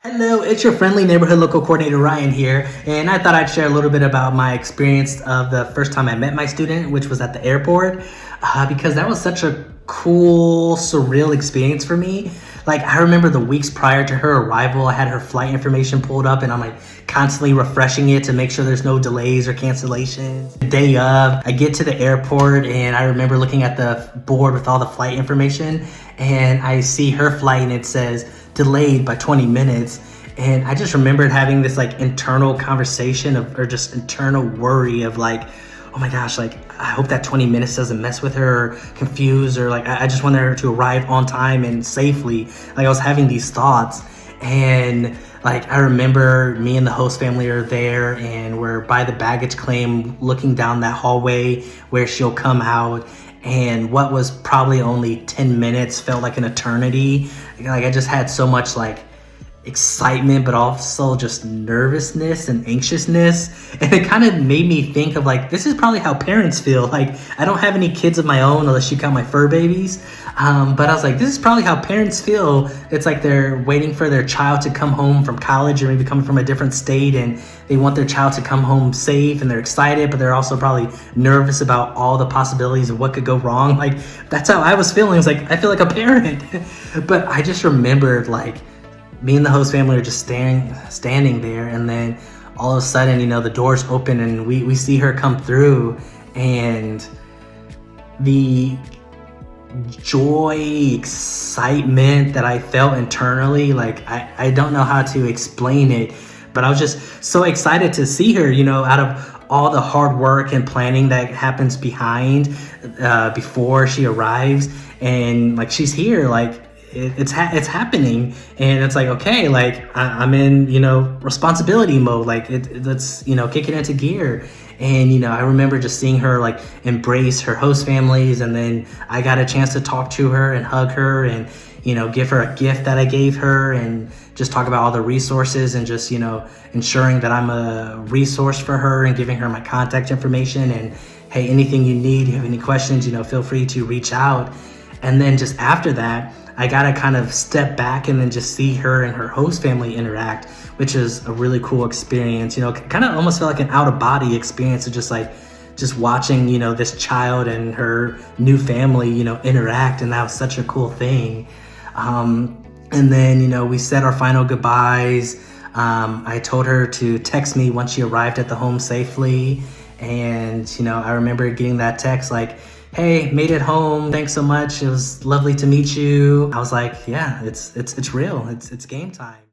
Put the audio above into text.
Hello, it's your friendly neighborhood local coordinator Ryan here, and I thought I'd share a little bit about my experience of the first time I met my student, which was at the airport, because that was such a cool, surreal experience for me. Like, I remember the weeks prior to her arrival, I had her flight information pulled up, and I'm like constantly refreshing it to make sure there's no delays or cancellations. The day of, I get to the airport, and I remember looking at the board with all the flight information, and I see her flight, and it says delayed by 20 minutes. And I just remembered having this like internal conversation of, or just internal worry of like, oh my gosh, like I hope that 20 minutes doesn't mess with her or confuse, or like I just want her to arrive on time and safely. Like I was having these thoughts, and like I remember me and the host family are there, and we're by the baggage claim looking down that hallway where she'll come out, and what was probably only 10 minutes felt like an eternity. Like I just had so much like excitement, but also just nervousness and anxiousness. And it kind of made me think of like, this is probably how parents feel. Like I don't have any kids of my own unless you count my fur babies. But I was like, this is probably how parents feel. It's like they're waiting for their child to come home from college or maybe coming from a different state, and they want their child to come home safe, and they're excited, but they're also probably nervous about all the possibilities of what could go wrong. Like that's how I was feeling. It's like, I feel like a parent. But I just remembered like me and the host family are just standing there, and then all of a sudden, the doors open and we see her come through, and the joy, excitement that I felt internally, like I don't know how to explain it, but I was just so excited to see her, out of all the hard work and planning that happens behind, before she arrives, and like she's here, like it's happening, and it's like, okay, like I'm in responsibility mode, like let's kick it into gear. And I remember just seeing her like embrace her host families, and then I got a chance to talk to her and hug her and give her a gift that I gave her, and just talk about all the resources, and just ensuring that I'm a resource for her, and giving her my contact information, and hey, anything you need, you have any questions, feel free to reach out. And then just after that, I got to kind of step back and then just see her and her host family interact, which is a really cool experience. Kind of almost felt like an out of body experience of just watching, this child and her new family, interact. And that was such a cool thing. And then, we said our final goodbyes. I told her to text me once she arrived at the home safely. And, I remember getting that text like, hey, made it home. Thanks so much. It was lovely to meet you. I was like, yeah, it's real. It's game time.